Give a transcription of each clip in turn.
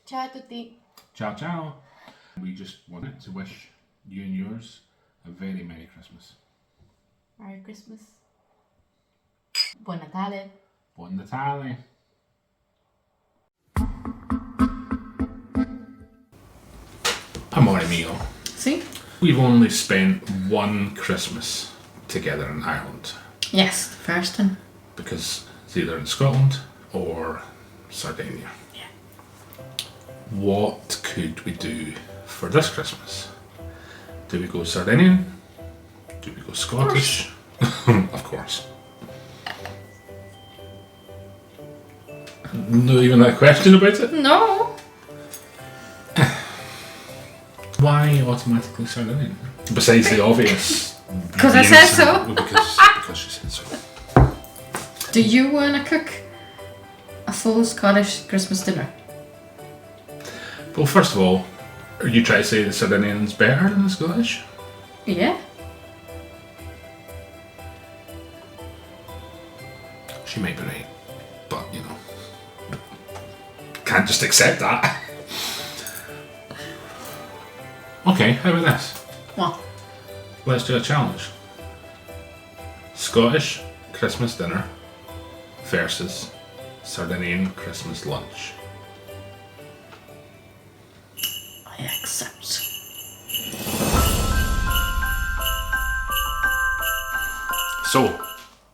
Ciao a tutti. Ciao ciao. We just wanted to wish you and yours a very Merry Christmas. Merry Christmas. Buon Natale. Buon Natale. Amore mio, See? we've only spent one Christmas together in Ireland Yes, the first one. because it's either in Scotland or Sardinia. Yeah. What could we do for this Christmas? Do we go Sardinian? Do we go Scottish? Of course. No even a question about it? No. Why automatically Sardinian? Besides the obvious. Because I said so. Because she said so. Do you want to cook a full Scottish Christmas dinner? Well, first of all, are you trying to say the Sardinian's better than the Scottish? Yeah. She might be right, but you know, can't just accept that. Okay, how about this? What? Let's do a challenge. Scottish Christmas dinner versus Sardinian Christmas lunch. I accept. So,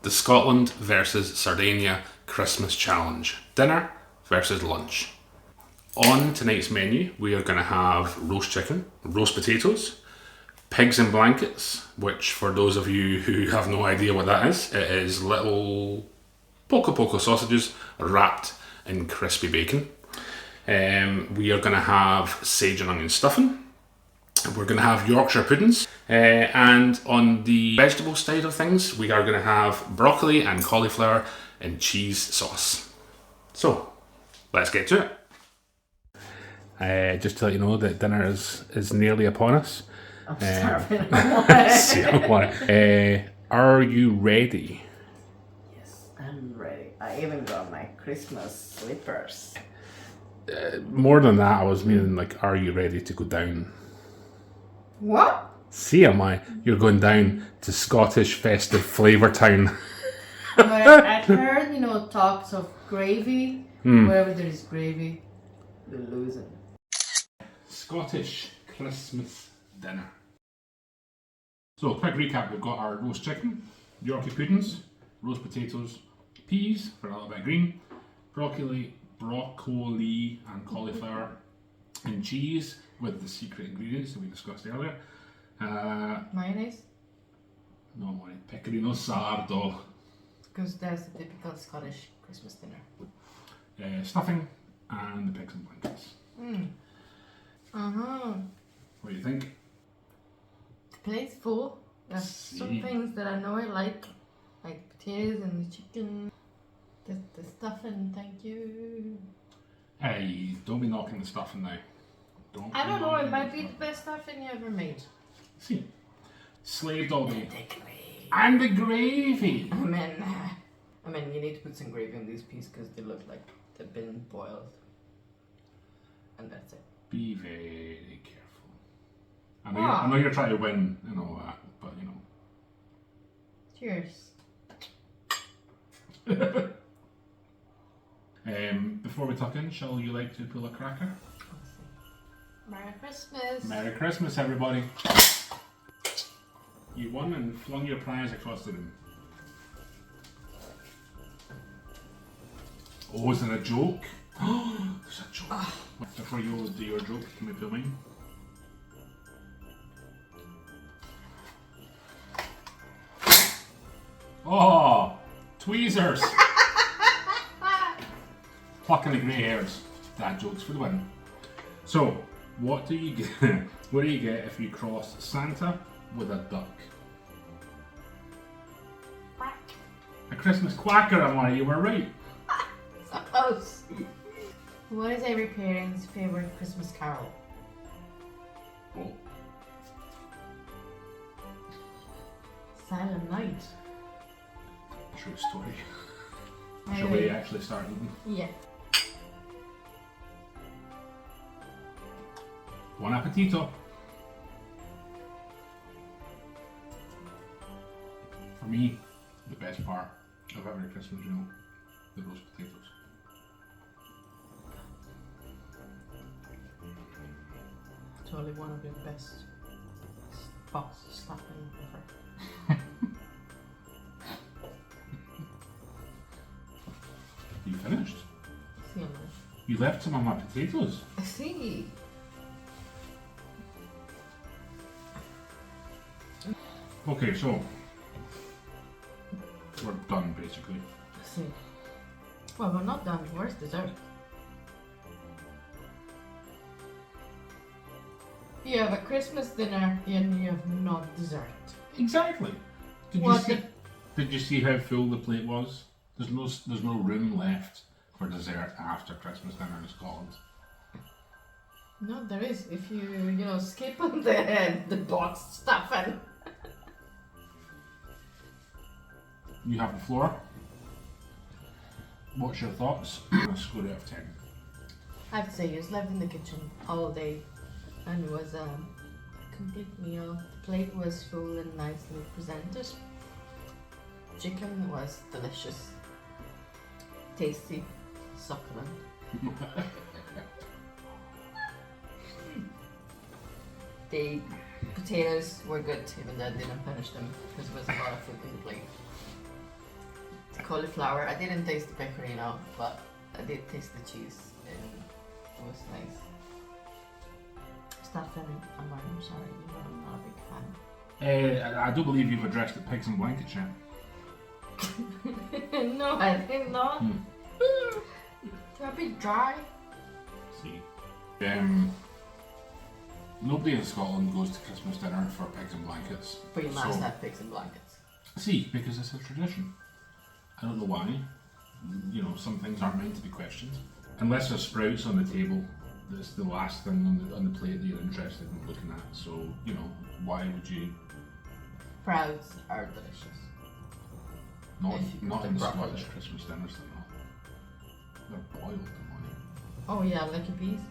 the Scotland versus Sardinia Christmas challenge. Dinner versus lunch. On tonight's menu, we are going to have roast chicken, roast potatoes, pigs in blankets, which for those of you who have no idea what that is, it is little poco sausages wrapped in crispy bacon. We are going to have sage and onion stuffing. We're going to have Yorkshire puddings. And on the vegetable side of things, we are going to have broccoli and cauliflower and cheese sauce. So, let's get to it. Just to let you know that dinner is nearly upon us. I'm starving. Are you ready? Yes, I'm ready. I even got my Christmas slippers. More than that, I was meaning like, are you ready to go down? What? See, am I? You're going down to Scottish festive flavour town. But I've heard, talks of gravy. Wherever there is gravy, we're losing. Scottish Christmas dinner. So, quick recap, we've got our roast chicken, Yorkie puddings, roast potatoes, peas for a little bit of green, broccoli and cauliflower, and cheese with the secret ingredients that we discussed earlier. Mayonnaise? No more pecorino sardo. Because that's the typical Scottish Christmas dinner. Stuffing and the pigs and blankets. What do you think? The plate's full. There's some things that I know I like potatoes and the chicken, the stuffing. Thank you. Hey, don't be knocking the stuffing now. I don't know. It might be the best stuffing you ever made. See, slaved all day. The gravy. And the gravy. I mean, you need to put some gravy on these pieces because they look like they've been boiled. And that's it. Be very careful. I know you're trying to win and all that, but you know. Cheers. Before we tuck in, shall you like to pull a cracker? Merry Christmas. Merry Christmas, everybody. You won and flung your prize across the room. Oh, is it a joke? There's a joke. Before you do your joke, can we pull mine? Oh, tweezers! Plucking the grey hairs. Dad jokes for the win. So, what do you get? What do you get if you cross Santa with a duck? Quack. A Christmas quacker, Amara, you were right. So close. What is every parent's favourite Christmas carol? Oh. Silent Night. True story. Shall we actually start eating? Yeah. Buon appetito. For me, the best part of every Christmas meal, the roast potatoes. Totally one of the best box stuffing ever. You finished? See, You left some on my potatoes. I see. Okay, so we're done basically. I see. Well, we're not done. Where's dessert? You have a Christmas dinner and you have not dessert. Exactly. Did What you see how full the plate was? There's no room left for dessert after Christmas dinner in Scotland. No, there is. If you skip on the box stuffing. You have the floor. What's your thoughts? On a score out of 10. I'd say you slept in the kitchen all day and it was a complete meal. The plate was full and nicely presented. Chicken was delicious. Tasty. Succulent. The potatoes were good, even though I didn't finish them because there was a lot of food in the plate. The cauliflower, I didn't taste the pecorino, but I did taste the cheese and it was nice. Stuffing, I'm sorry, I'm not a big fan. I do believe you've addressed the pigs and blankets yet. No, I did not. They're a bit dry. See. Nobody in Scotland goes to Christmas dinner for pigs and blankets. But you must have pigs and blankets. See, because it's a tradition. I don't know why. Some things aren't meant to be questioned. Unless there's sprouts on the table, that's the last thing on the plate that you're interested in looking at. So, why would you? Sprouts are delicious. Not in the Scottish Christmas dinners, they're not. They're boiled in morning. Oh yeah, like your peas?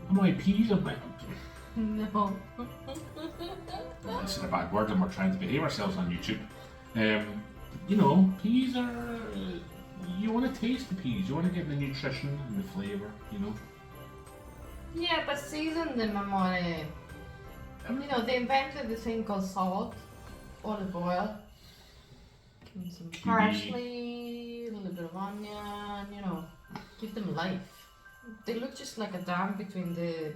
Am I peas or my... No. This is a bad word and we're trying to behave ourselves on YouTube. Peas are... You want to taste the peas, you want to get the nutrition and the flavour, Yeah, but season them more. They invented this thing called salt, olive oil, some parsley, a little bit of onion, give them life. They look just like a dam between the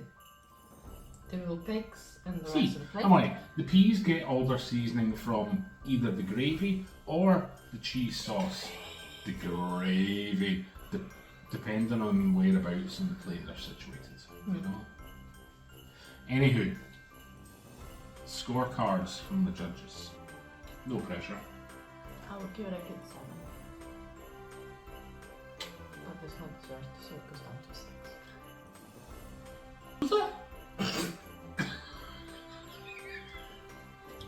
little pigs and the rest of the plate. The peas get all their seasoning from either the gravy or the cheese sauce. The gravy, depending on whereabouts in the plate they're situated. Anywho, scorecards from the judges. No pressure. I would give it a good 7. But there's no dessert, so it goes down to 6.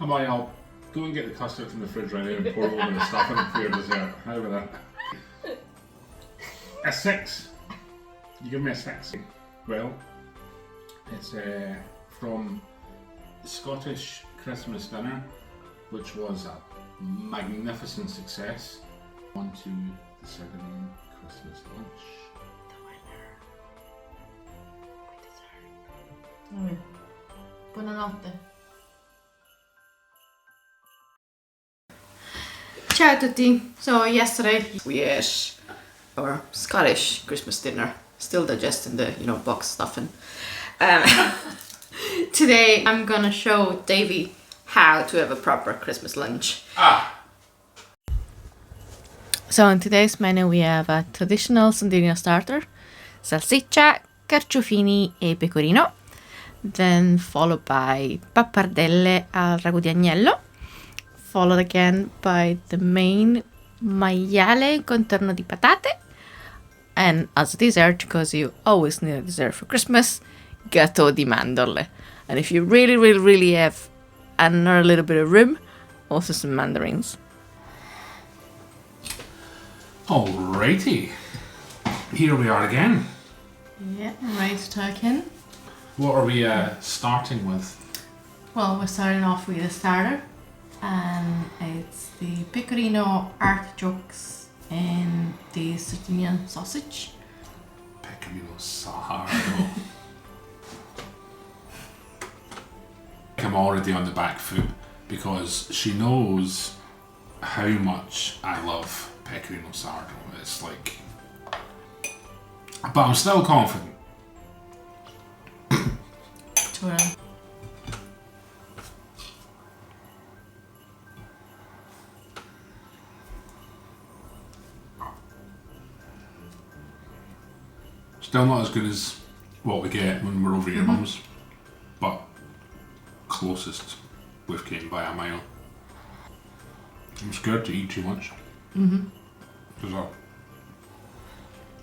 I'll go and get the custard from the fridge right now and pour over the stuffing for your dessert. How about that? A 6. You give me a 6. Well, it's from Scottish Christmas dinner, which was a magnificent success. On to the Sardinian Christmas lunch. The winner. Buonanotte. Ciao a tutti. So yesterday we ate our Scottish Christmas dinner. Still digesting the box stuffing. Today I'm gonna show Davey how to have a proper Christmas lunch. So in today's menu we have a traditional Sardinian starter, salsiccia, carciofini e pecorino, then followed by pappardelle al ragù di agnello, followed again by the main maiale contorno di patate, and as a dessert, because you always need a dessert for Christmas, gâteau di mandorle. And if you really have another little bit of room, also some mandarins. Alrighty, here we are again. Yeah, I'm ready to tuck in. What are we starting with? Well, we're starting off with a starter, and it's the pecorino artichokes and the Sardinian sausage. Pecorino sardo. I'm already on the back foot because she knows how much I love pecorino sardo. It's like, but I'm still confident. Sure. Still not as good as what we get when we're over at your mum's, but closest we've came by a mile. I'm scared to eat too much. Because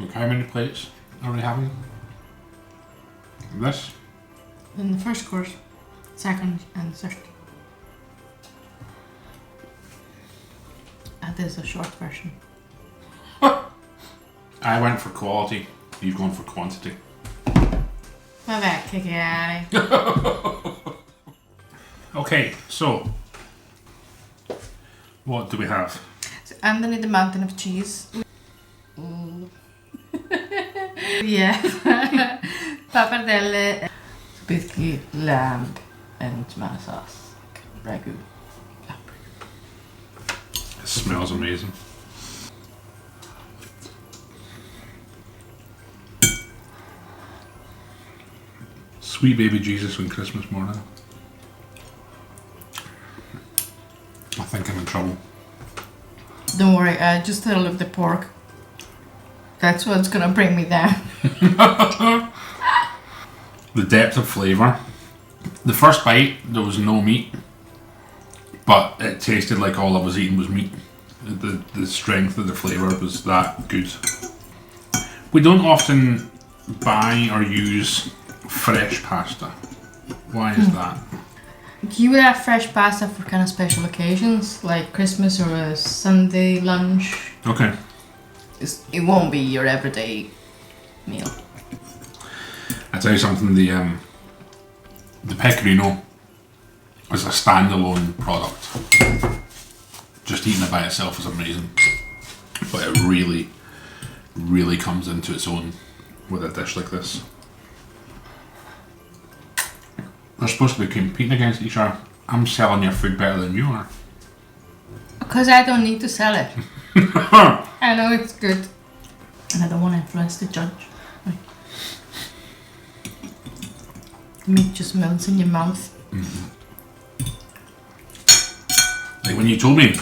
look, how many plates are we having? This? In the first course, second and third. And this is a short version. I went for quality, you've gone for quantity. Vabbè, che chiari. Okay, so what do we have? So underneath the mountain of cheese, we have pappardelle, basically lamb and tomato sauce, ragu. It smells amazing. Sweet baby Jesus on Christmas morning. I think I'm in trouble. Don't worry, I just had a look at the pork. That's what's gonna bring me down. The depth of flavour. The first bite, there was no meat, but it tasted like all I was eating was meat. The strength of the flavour was that good. We don't often buy or use fresh pasta. Why is that? You would have fresh pasta for kind of special occasions, like Christmas or a Sunday lunch. Okay. It won't be your everyday meal. I tell you something, the pecorino is a standalone product. Just eating it by itself is amazing, but it really, really comes into its own with a dish like this. We're supposed to be competing against each other. I'm selling your food better than you are. Because I don't need to sell it. I know it's good. And I don't want to influence the judge. Like, meat just melts in your mouth. Like when you told me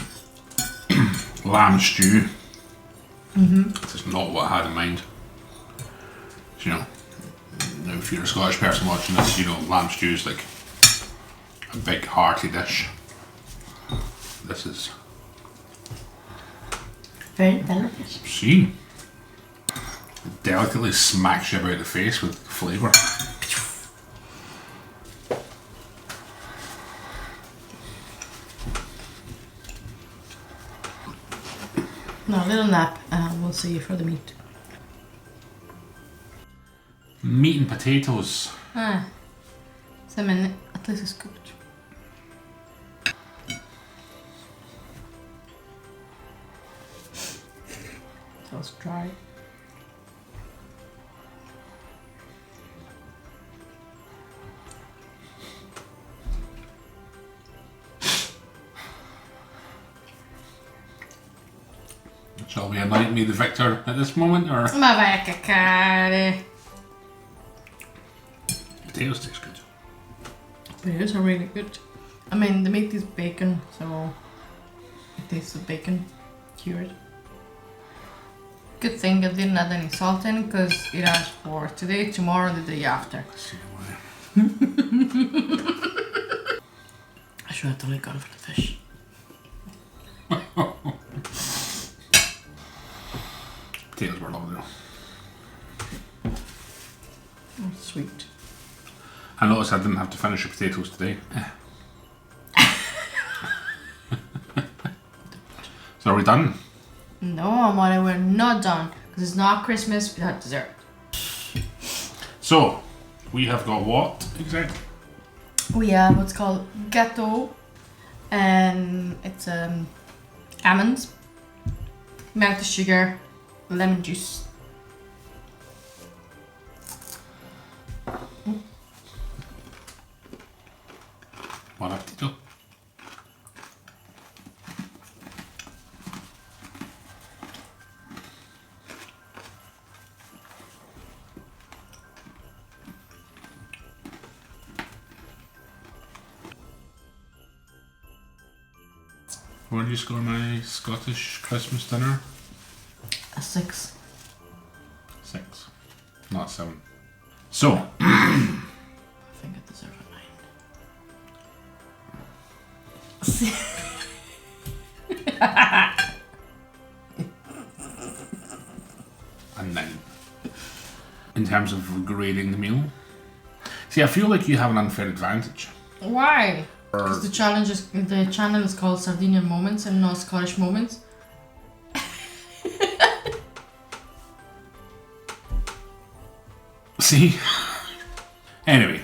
lamb stew, that's not what I had in mind. You know, if you're a Scottish person watching this, you know lamb stew is like a big hearty dish. This is Very delicious. see, it delicately smacks you about the face with flavour. No, a little nap, and we'll see you for the meat. Meat and potatoes. So, I mean, at least it's cooked. That was dry. Shall we anoint me the victor at this moment, or Ma vai a cacare. potatoes taste good? Potatoes are really good. I mean, the meat is bacon, so it tastes of bacon cured. Good thing I didn't add any salt in, because it asked for today, tomorrow, the day after. See why. I should have totally gone for the fish. Potatoes were lovely. Oh, sweet. I noticed I didn't have to finish the potatoes today. So are we done? No, Amore, we're not done. Because it's not Christmas without dessert. So, We have got what exactly? We have what's called gâteau, and it's almonds, melted sugar, lemon juice. Buon appetito. Where did you score my Scottish Christmas dinner? A 6. 6, not 7. So, I think I deserve a 9. a 9. In terms of grading the meal. See, I feel like you have an unfair advantage. Why? Because the channel is called Sardinian Moments and not Scottish Moments. See? Anyway,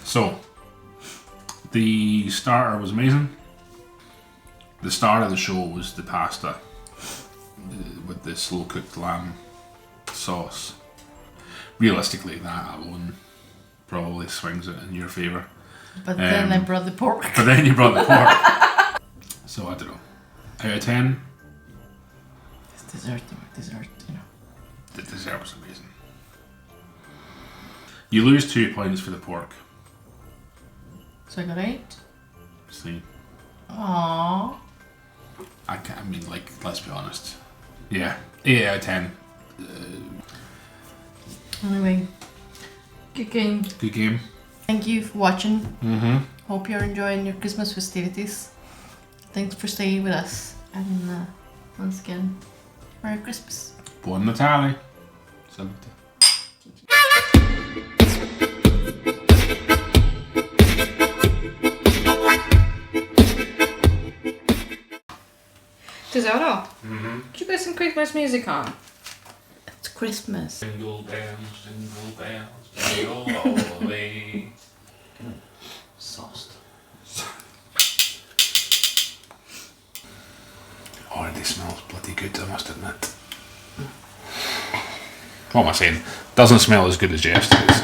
so the starter was amazing. The star of the show was the pasta with the slow cooked lamb sauce. Realistically, that alone probably swings it in your favour. But then I brought the pork. But then you brought the pork. So I don't know. Out of 10? It's dessert, you know. The dessert was amazing. You lose 2 points for the pork. So I got 8. See? Aww. I mean, like, let's be honest. Yeah, 8 out of 10. Anyway, good game. Good game. Thank you for watching. Mm-hmm. Hope you're enjoying your Christmas festivities. Thanks for staying with us. And once again, Merry Christmas. Buon Natale. Salute. Tesoro, Mm-hmm. could you put some Christmas music on? It's Christmas. Jingle bells, jingle all the way. Sauced. Already smells bloody good, I must admit. What am I saying? Doesn't smell as good as yesterday's.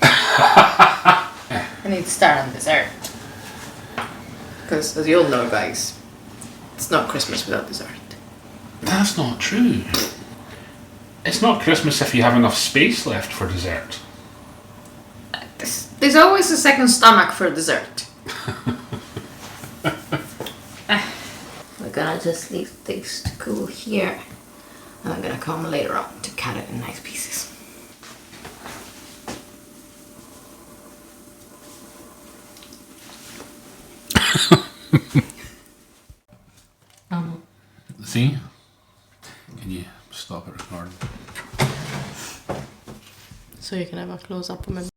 I need to start on dessert. Because, as you all know, guys, it's not Christmas without dessert. That's not true. It's not Christmas if you have enough space left for dessert. There's always a second stomach for dessert. We're gonna just leave this to cool here. And I'm gonna come later on to cut it in nice pieces. See? Can you stop it recording? So you can have a close up of my